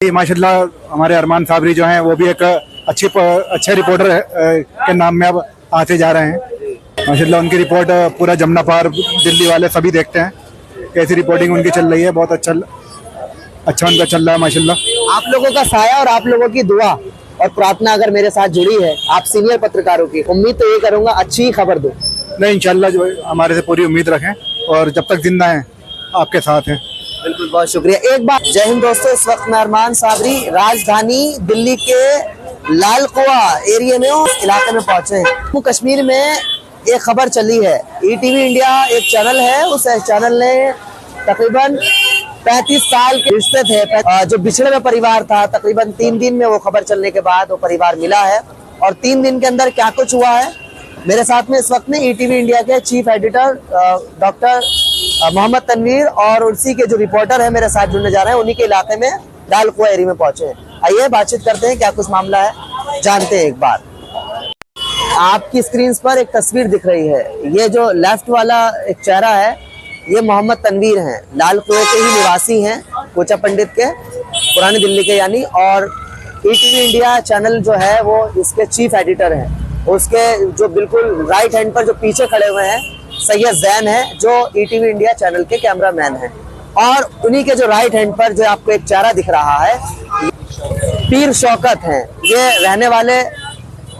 माशाल्लाह हमारे अरमान साबरी जो हैं वो भी एक अच्छे रिपोर्टर के नाम में अब आते जा रहे हैं। माशाल्लाह उनकी रिपोर्ट पूरा जमुना पार दिल्ली वाले सभी देखते हैं कैसी रिपोर्टिंग उनकी चल रही है। बहुत अच्छा उनका चल रहा है माशाल्लाह। आप लोगों का साया और आप लोगों की दुआ और प्रार्थना अगर मेरे साथ जुड़ी है, आप सीनियर पत्रकारों की, उम्मीद तो ये करूंगा अच्छी ही खबर दो। नहीं, इंशाल्लाह जो हमारे से पूरी उम्मीद रखें और जब तक जिंदा हैं आपके साथ हैं। बिल्कुल, बहुत शुक्रिया। एक बार जय हिंद दोस्तों, इस वक्त मैं अरमान साबरी राजधानी दिल्ली के लाल कुआ एरिया में उस इलाके में पहुंचे हैं। जम्मू कश्मीर में एक खबर चली है, ईटीवी इंडिया एक चैनल है, उस चैनल ने तकरीबन 35 साल के रिश्ते थे जो बिछड़े हुए परिवार था, तकरीबन 3 दिन में वो खबर चलने के बाद वो परिवार मिला है। और 3 दिन के अंदर क्या कुछ हुआ है, मेरे साथ में इस वक्त में ईटीवी इंडिया के chief editor doctor Mohammad Tanveer और उसी के जो रिपोर्टर है मेरे साथ जुड़ने जा रहे हैं, उन्हीं के इलाके में लाल कुआ एरिया में पहुंचे हैं। आइए बातचीत करते हैं, क्या कुछ मामला है जानते हैं। एक बार आपकी स्क्रीन पर एक तस्वीर दिख रही है, ये जो लेफ्ट वाला एक चेहरा है ये मोहम्मद तनवीर हैं, लाल कुएं के ही निवासी हैं, कोचा पंडित के, पुरानी दिल्ली के यानी। और ईटीवी इंडिया चैनल जो है वो इसके चीफ एडिटर हैं। उसके जो बिल्कुल राइट हैंड पर जो पीछे खड़े हुए हैं सैयद जैन है, जो ईटीवी इंडिया चैनल के कैमरामैन हैं। और उन्हीं के जो राइट हैंड पर जो आपको एक चेहरा दिख रहा है पीर शौकत हैं, ये रहने वाले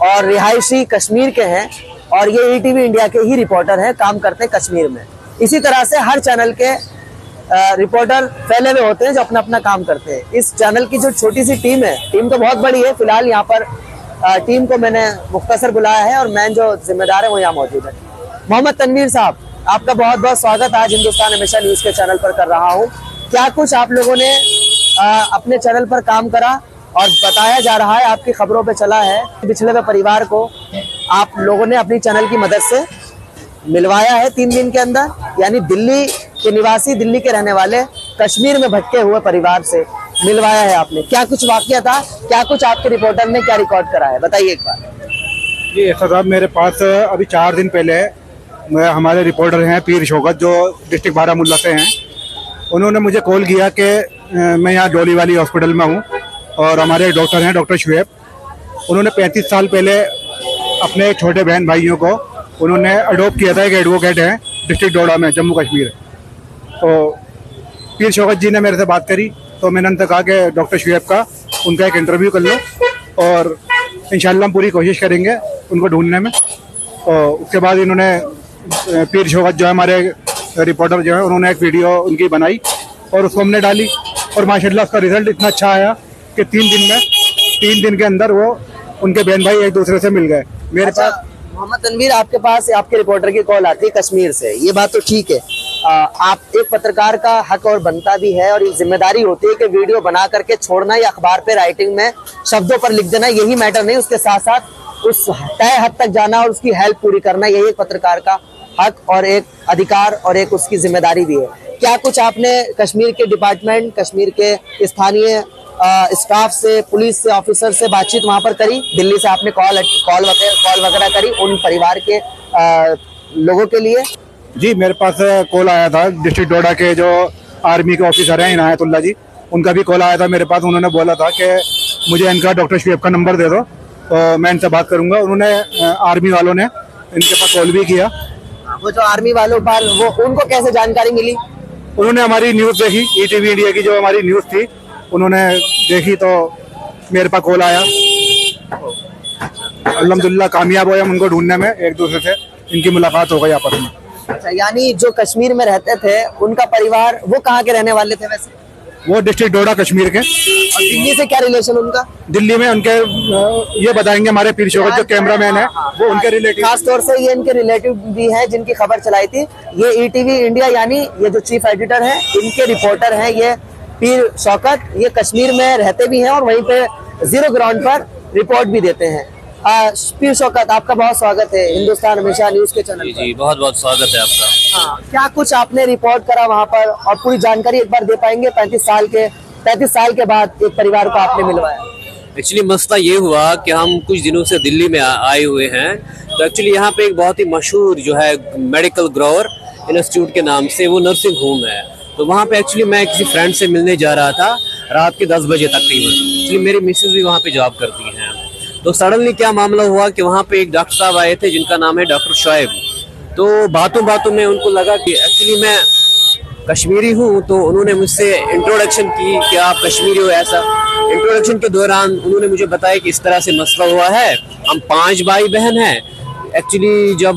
और रिहायशी कश्मीर के हैं और ये ईटीवी इंडिया के ही रिपोर्टर हैं, काम करते हैं कश्मीर में। इसी तरह से हर चैनल के रिपोर्टर फैले हुए होते हैं जो अपना अपना काम करते हैं। इस चैनल की जो छोटी सी टीम है, टीम तो बहुत बड़ी है, फिलहाल यहाँ पर टीम को मैंने मुख्तसर बुलाया है और मैं जो जिम्मेदार है वो यहाँ मौजूद है। मोहम्मद तनवीर साहब, आपका बहुत बहुत स्वागत आज हिंदुस्तान हमेशा न्यूज के चैनल पर कर रहा हूँ। क्या कुछ आप लोगों ने अपने चैनल पर काम करा और बताया जा रहा है, आपकी खबरों पे चला है, पिछले हुए परिवार को आप लोगों ने अपनी चैनल की मदद से मिलवाया है 3 दिन के अंदर, यानी दिल्ली के निवासी, दिल्ली के रहने वाले कश्मीर में भटके हुए परिवार से मिलवाया है आपने। क्या कुछ वाकया था, क्या कुछ आपके रिपोर्टर ने क्या रिकॉर्ड करा है, बताइए एक बार। जी ऐसा साहब, मेरे पास अभी 4 दिन पहले हमारे रिपोर्टर हैं पीर शौकत जो डिस्ट्रिक्ट बारामूला से हैं, उन्होंने मुझे कॉल किया कि मैं यहाँ डोली वाली हॉस्पिटल में हूँ और हमारे डॉक्टर हैं डॉक्टर शुएब, उन्होंने 35 साल पहले अपने छोटे बहन भाइयों को उन्होंने अडोप्ट किया था। एक एडवोकेट है डिस्ट्रिक्ट डोडा में, जम्मू कश्मीर। तो पीर शौकत जी ने मेरे से बात करी तो मैंने उनसे कहा कि डॉक्टर शुएब का उनका एक इंटरव्यू कर लो और इंशाल्लाह हम पूरी कोशिश करेंगे उनको ढूंढने में। तो उसके बाद इन्होंने पीर शौकत जो है हमारे रिपोर्टर जो है, उन्होंने एक वीडियो उनकी बनाई और उसको हमने डाली और माशाल्लाह उसका रिजल्ट इतना अच्छा आया कि 3 दिन के अंदर वो उनके बहन भाई एक दूसरे से मिल गए। मेरे पास मोहम्मद तनवीर, आपके पास आपके रिपोर्टर की कॉल आती है कश्मीर से, ये बात तो ठीक है। आप एक पत्रकार का हक और बनता भी है और ये जिम्मेदारी होती है कि वीडियो बना करके छोड़ना या अखबार पे राइटिंग में शब्दों पर लिख देना यही मैटर नहीं, उसके साथ साथ उस तय हद तक जाना और उसकी हेल्प पूरी करना, यही एक पत्रकार का हक और एक अधिकार और एक उसकी जिम्मेदारी भी है। क्या कुछ आपने कश्मीर के डिपार्टमेंट, कश्मीर के स्थानीय स्टाफ से, पुलिस से, ऑफिसर से बातचीत वहां पर करी? दिल्ली से आपने कॉल वगैरह करी उन परिवार के लोगों के लिए? जी मेरे पास कॉल आया था डिस्ट्रिक्ट डोडा के जो आर्मी के ऑफिसर हैं इनायतुल्लाह जी, उनका भी कॉल आया था मेरे पास। उन्होंने बोला था कि मुझे इनका डॉक्टर शुएब का नंबर दे दो तो मैं इनसे बात करूंगा। उन्होंने आर्मी वालों ने इनके पास कॉल भी किया। वो जो आर्मी वालों पर वो उनको कैसे जानकारी मिली? उन्होंने हमारी न्यूज़ देखी, ईटीवी इंडिया की जो हमारी न्यूज़ थी उन्होंने देखी तो मेरे पास कॉल आया। अल्हम्दुलिल्लाह कामयाब हुए हम उनको ढूंढने में, एक दूसरे से इनकी मुलाकात हो गई आपस में। अच्छा, यानी जो कश्मीर में रहते थे उनका परिवार, वो कहाँ के रहने वाले थे वैसे? वो डिस्ट्रिक्ट डोडा कश्मीर के। और दिल्ली से क्या रिलेशन उनका? दिल्ली में उनके ये बताएंगे हमारे पीर शौकत जो कैमरामैन है वो उनके रिलेटिव, खास तौर से ये इनके रिलेटिव भी हैं जिनकी खबर चलाई थी। ये ईटीवी इंडिया यानी ये जो चीफ एडिटर है इनके रिपोर्टर हैं ये पीर शौकत, ये कश्मीर में रहते भी हैं और वहीं पे जीरो ग्राउंड पर रिपोर्ट भी देते हैं। पीर शौकत, आपका बहुत स्वागत है हिंदुस्तान हमेशा न्यूज के चैनल पर। जी बहुत बहुत स्वागत है आपका। हाँ, क्या कुछ आपने रिपोर्ट करा वहाँ पर और पूरी जानकारी एक बार दे पाएंगे? 35 साल के बाद एक परिवार को आपने मिलवाया। एक्चुअली मसला ये हुआ कि हम कुछ दिनों से दिल्ली में आए हुए हैं, तो एक्चुअली यहाँ पे एक बहुत ही मशहूर जो है मेडिकल ग्रोवर इंस्टीट्यूट के नाम से वो नर्सिंग होम है, तो वहाँ पे एक्चुअली मैं किसी फ्रेंड से मिलने जा रहा था रात के 10 बजे तकरीबन। इसलिए मेरी मिसेज भी वहाँ पे जॉब करती हैं। तो सडनली क्या मामला हुआ कि वहाँ पे एक डॉक्टर साहब आए थे जिनका नाम है डॉक्टर शोएब। तो बातों बातों में उनको लगा कि एक्चुअली मैं कश्मीरी हूँ, तो उन्होंने मुझसे इंट्रोडक्शन की कि आप कश्मीरी हो। ऐसा इंट्रोडक्शन के दौरान उन्होंने मुझे बताया कि इस तरह से मसला हुआ है, हम 5 भाई बहन हैं। एक्चुअली जब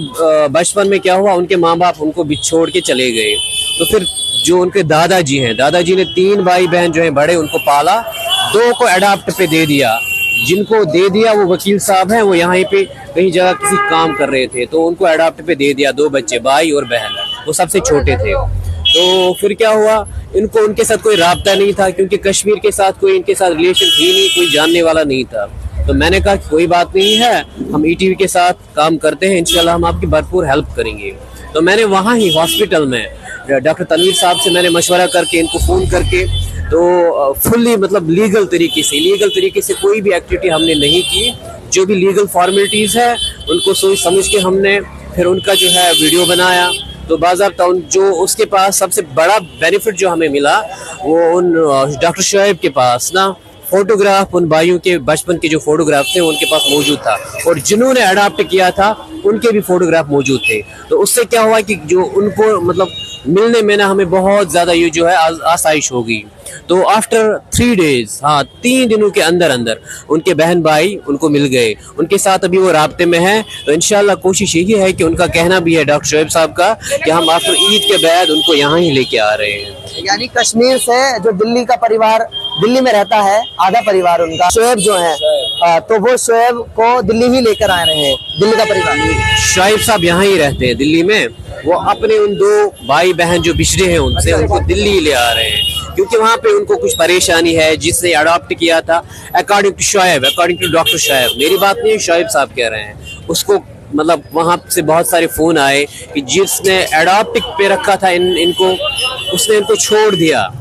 बचपन में क्या हुआ, उनके माँ बाप उनको छोड़ के चले गए। तो फिर जो उनके दादाजी हैं, दादाजी ने 3 भाई बहन जो हैं बड़े, उनको पाला, 2 को अडॉप्ट पे दे दिया। जिनको दे दिया वो वकील साहब हैं, वो यहाँ पे कहीं जगह किसी काम कर रहे थे, तो उनको अडॉप्ट पे दे दिया 2 बच्चे, भाई और बहन। वो सबसे छोटे थे। तो फिर क्या हुआ, इनको उनके साथ कोई राब्ता नहीं था, क्योंकि कश्मीर के साथ कोई इनके साथ रिलेशन थी नहीं, कोई जानने वाला नहीं था। तो मैंने कहा कि कोई बात नहीं है, हम ईटीवी के साथ काम करते हैं, इंशाल्लाह हम आपकी भरपूर हेल्प करेंगे। तो मैंने वहाँ ही हॉस्पिटल में डॉक्टर तनवीर साहब से मैंने मशवरा करके, इनको फ़ोन करके, तो फुल्ली मतलब लीगल तरीके से कोई भी एक्टिविटी हमने नहीं की। जो भी लीगल फॉर्मेलिटीज़ है उनको सोच समझ के हमने फिर उनका जो है वीडियो बनाया। तो बाज़ाब्ता जो उसके पास सबसे बड़ा बेनिफिट जो हमें मिला, वो उन डॉक्टर शोएब के पास ना फोटोग्राफ, उन भाइयों के बचपन के जो फोटोग्राफ थे उनके पास मौजूद था, और जिन्होंने अडॉप्ट किया था उनके भी फोटोग्राफ मौजूद थे। तो उससे क्या हुआ कि जो उनको मतलब मिलने में ना हमें बहुत ज़्यादा ये जो है आसाइश होगी। तो आफ्टर 3 डेज, हाँ 3 दिनों के अंदर अंदर उनके बहन भाई उनको मिल गए। उनके साथ अभी वो राब्ते में हैं। तो इंशाल्लाह कोशिश यही है कि उनका कहना भी है डॉक्टर शोएब साहब का कि हम आफ्टर ईद के बाद उनको यहाँ ही लेके आ रहे हैं। यानी कश्मीर से जो दिल्ली का परिवार दिल्ली में रहता है, आधा परिवार उनका शोएब जो है, तो वो शोएब को दिल्ली ही लेकर आ रहे हैं, दिल्ली का परिवार। शोएब साहब यहाँ ही रहते हैं दिल्ली में। वो अपने उन 2 भाई बहन जो बिछड़े हैं उनसे उनको दिल्ली ले आ रहे हैं, क्योंकि वहाँ पे उनको कुछ परेशानी है। जिसने अडॉप्ट किया था, according to Shoaib, according to doctor Shoaib, मेरी बात नहीं है, शोएब साहब कह रहे हैं, उसको मतलब वहाँ से बहुत सारे फ़ोन आए कि जिसने अडॉप्ट पे रखा था इनको, उसने इनको छोड़ दिया,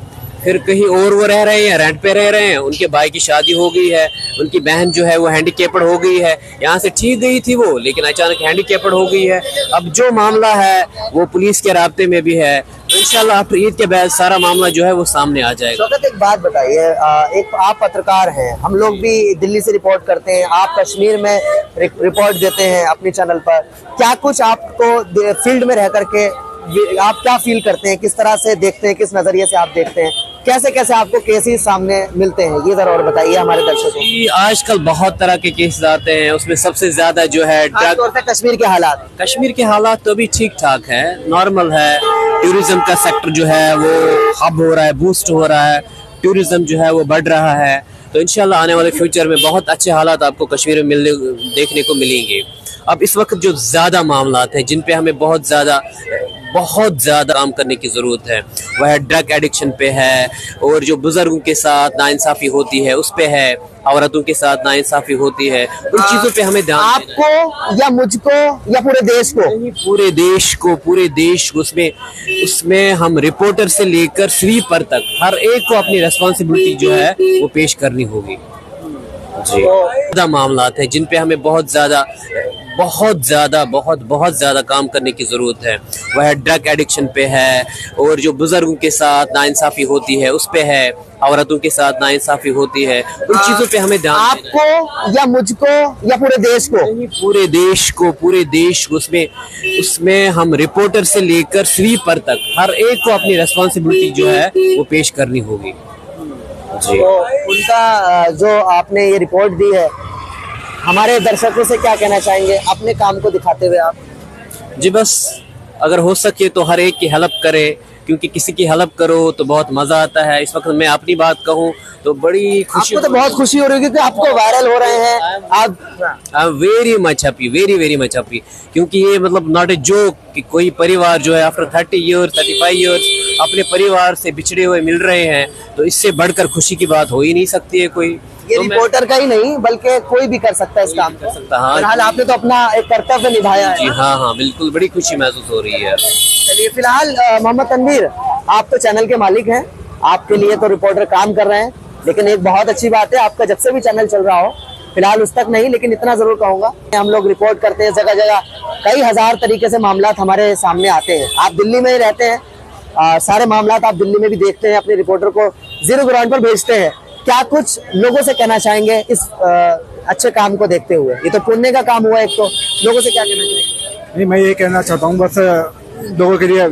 फिर कहीं और वो रह रहे हैं, रेंट पे रह रहे हैं। उनके भाई की शादी हो गई है, उनकी बहन जो है वो हैंडीकैप्ड हो गई है। यहाँ से ठीक गई थी वो, लेकिन अचानक हैंडीकैप्ड हो गई है। अब जो मामला है वो पुलिस के राब्ते में भी है। तो इंशाल्लाह आफ्टर ईद के बाद सारा मामला जो है वो सामने आ जाएगा। शौकत, एक बात बताइए, एक आप पत्रकार हैं, हम लोग भी दिल्ली से रिपोर्ट करते हैं, आप कश्मीर में रिपोर्ट देते हैं अपने चैनल पर। क्या कुछ आपको फील्ड में रह करके आप क्या फील करते हैं, किस तरह से देखते हैं, किस नजरिए से आप देखते हैं, कैसे कैसे आपको केसेस सामने मिलते हैं, ये जरा और बताइए हमारे दर्शकों को। आजकल बहुत तरह के केसेस आते हैं, उसमें सबसे ज्यादा जो है खासतौर पे कश्मीर के हालात तो अभी ठीक ठाक है, नॉर्मल है। टूरिज्म का सेक्टर जो है वो हब हो रहा है, बूस्ट हो रहा है, टूरिज्म जो है वो बढ़ रहा है। तो इंशाल्लाह आने वाले फ्यूचर में बहुत अच्छे हालात आपको कश्मीर में देखने को मिलेंगे। अब इस वक्त जो ज़्यादा मामलात हैं जिन पे हमें बहुत ज़्यादा काम करने की ज़रूरत है, वह ड्रग एडिक्शन पे है, और जो बुजुर्गों के साथ नाइंसाफ़ी होती है उस पे है, औरतों के साथ नाइंसाफ़ी होती है, उन चीज़ों पे हमें ध्यान, आपको या मुझको या पूरे देश को, पूरे देश को उसमें हम रिपोर्टर से लेकर स्वीपर तक हर एक को अपनी रिस्पॉन्सिबिलिटी जो है वो पेश करनी होगी। जी, ज़्यादा मामलात हैं जिन पे हमें बहुत ज़्यादा काम करने की ज़रूरत है, वह ड्रग एडिक्शन पे है, और जो बुजुर्गों के साथ नाइंसाफ़ी होती है उस पे है, औरतों के साथ नाइंसाफ़ी होती है, उन चीज़ों पे हमें ध्यान, आपको या मुझको या पूरे देश को, पूरे देश को उसमें हम रिपोर्टर से लेकर स्वीपर तक हर एक को अपनी रिस्पॉन्सिबिलिटी जो है वो पेश करनी होगी। जी, तो उनका जो आपने ये रिपोर्ट दी है, हमारे दर्शकों से क्या कहना चाहेंगे अपने काम को दिखाते हुए आप? जी, बस अगर हो सके तो हर एक की हेल्प करे, क्योंकि किसी की हेल्प करो तो बहुत मजा आता है। इस वक्त मैं अपनी बात कहूँ तो बड़ी खुशी, आपको तो बहुत खुशी हो रही है कि आपको वायरल हो रहे हैं आप। वेरी मच हैप्पी, क्योंकि ये मतलब नॉट ए जोक कि कोई परिवार जो है आफ्टर 30 ईयर्स 35 ईयर्स अपने परिवार से बिछड़े हुए मिल रहे हैं, तो इससे बढ़कर खुशी की बात हो ही नहीं सकती है कोई। ये तो रिपोर्टर का ही नहीं बल्कि कोई भी कर सकता है इस काम को। फिलहाल आपने तो अपना एक कर्तव्य निभाया है। जी हाँ, बिल्कुल, बड़ी खुशी महसूस हो रही है। चलिए, फिलहाल मोहम्मद तनवीर, आप तो चैनल के मालिक हैं, आपके लिए तो रिपोर्टर काम कर रहे हैं, लेकिन एक बहुत अच्छी बात है, आपका जब से भी चैनल चल रहा हो, फिलहाल उस तक नहीं, लेकिन इतना जरूर कहूंगा, हम लोग रिपोर्ट करते हैं जगह जगह, कई हजार तरीके से मामला हमारे सामने आते हैं। आप दिल्ली में ही रहते हैं, सारे मामला आप दिल्ली में भी देखते हैं, अपने रिपोर्टर को जीरो ग्राउंड पर भेजते हैं। क्या कुछ लोगों से कहना चाहेंगे इस अच्छे काम को देखते हुए? ये तो पुण्य का काम हुआ एक, तो लोगों से क्या कहना चाहेंगे? नहीं, मैं ये कहना चाहता हूँ बस लोगों के लिए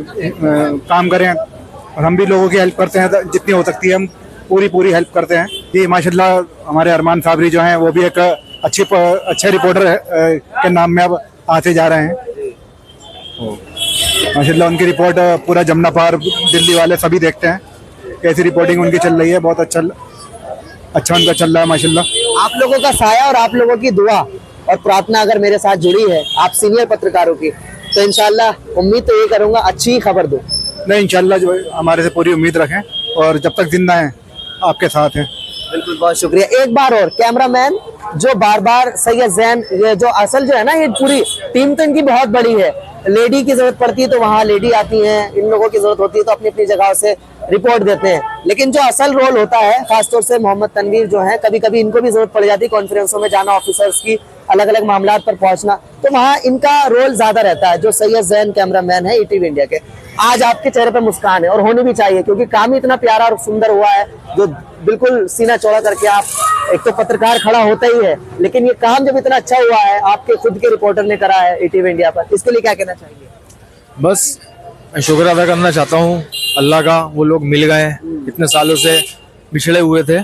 काम करें, और हम भी लोगों की हेल्प करते हैं, जितनी हो सकती है हम पूरी हेल्प करते हैं। ये माशाल्लाह हमारे अरमान साबरी जो हैं वो भी एक अच्छे रिपोर्टर के नाम में अब आते जा रहे हैं। माशाल्लाह उनकी रिपोर्ट पूरा जमुना पार दिल्ली वाले सभी देखते हैं, कैसी रिपोर्टिंग उनकी चल रही है। बहुत अच्छा उनका चल रहा है माशाल्लाह। आप लोगों का साया और आप लोगों की दुआ और प्रार्थना अगर मेरे साथ जुड़ी है, आप सीनियर पत्रकारों की, तो इंशाल्लाह उम्मीद तो ये करूंगा अच्छी खबर दो। नहीं, इंशाल्लाह जो हमारे से पूरी उम्मीद रखें, और जब तक जिंदा हैं आपके साथ हैं। बिल्कुल, बहुत शुक्रिया। एक बार और कैमरामैन जो बार बार सैयद जैन, ये जो असल जो है ना, ये पूरी टीम तो इनकी बहुत बड़ी है। लेडी की जरूरत पड़ती है तो वहाँ लेडी आती हैं, इन लोगों की जरूरत होती है तो अपनी अपनी जगह से रिपोर्ट देते हैं। लेकिन जो असल रोल होता है, खासतौर से मोहम्मद तनवीर जो है, कभी कभी इनको भी जरूरत पड़ जाती है कॉन्फ्रेंसों में जाना, ऑफिसर्स की अलग अलग मामलात पर पहुंचना, तो वहाँ इनका रोल ज्यादा रहता है। जो सैयद जैन कैमरामैन है ईटीवी इंडिया के, आज आपके चेहरे पे मुस्कान है, और होनी भी चाहिए, क्योंकि काम ही इतना प्यारा और सुंदर हुआ है, जो बिल्कुल सीना चौड़ा करके आप, एक तो पत्रकार खड़ा होता ही है, लेकिन ये काम जब इतना अच्छा हुआ है, आपके खुद के रिपोर्टर ने करा है ईटीवी इंडिया पर, इसके लिए क्या कहना चाहिए? बस मैं शुक्र अदा करना चाहता हूँ अल्लाह का, वो लोग मिल गए, इतने सालों से बिछड़े हुए थे,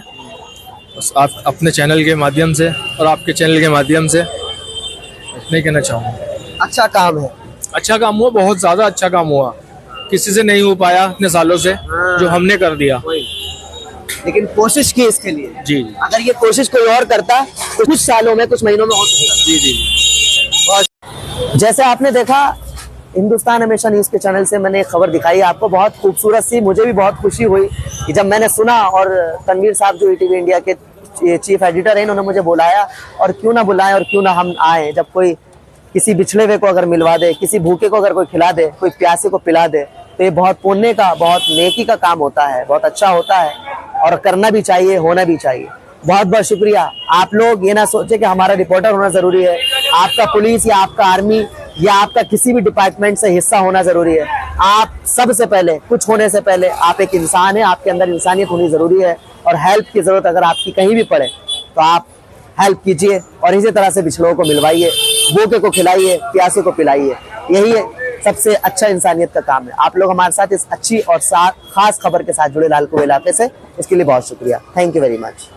बस आप अपने चैनल के माध्यम से और आपके चैनल के माध्यम से नहीं कहना चाहूँगा। अच्छा काम है, अच्छा काम हुआ, बहुत ज्यादा अच्छा काम हुआ, किसी से नहीं हो पाया इतने सालों से, जो हमने कर दिया। लेकिन कोशिश की इसके लिए। जी अगर ये कोशिश कोई और करता तो कुछ सालों में, कुछ महीनों में हो सकता। जी जी। जैसे आपने देखा, हिंदुस्तान हमेशा न्यूज के चैनल से मैंने एक खबर दिखाई आपको, बहुत खूबसूरत सी, मुझे भी बहुत खुशी हुई कि जब मैंने सुना, और तनवीर साहब जो ईटीवी इंडिया के चीफ एडिटर हैं, इन्होंने मुझे बुलाया, और क्यों ना बुलाएं और क्यों ना हम आए। जब कोई किसी बिछड़े हुए को अगर मिलवा दे, किसी भूखे को अगर कोई खिला दे, कोई प्यासे को पिला दे, तो ये बहुत पुण्य का, बहुत नेकी का काम होता है, बहुत अच्छा होता है, और करना भी चाहिए, होना भी चाहिए। बहुत बहुत शुक्रिया। आप लोग ये ना सोचे कि हमारा रिपोर्टर होना जरूरी है, आपका पुलिस या आपका आर्मी या आपका किसी भी डिपार्टमेंट से हिस्सा होना जरूरी है। आप सबसे पहले, कुछ होने से पहले, आप एक इंसान है, आपके अंदर इंसानियत होनी जरूरी है, और हेल्प की जरूरत अगर आपकी कहीं भी पड़े तो आप हेल्प कीजिए, और इसी तरह से बिछड़ों को मिलवाइए, भूखे को खिलाइए, प्यासे को पिलाइए। यही है सबसे अच्छा इंसानियत का काम है। आप लोग हमारे साथ इस अच्छी और खास खबर के साथ जुड़े लाल कुआं इलाके से, इसके लिए बहुत शुक्रिया। Thank you very much.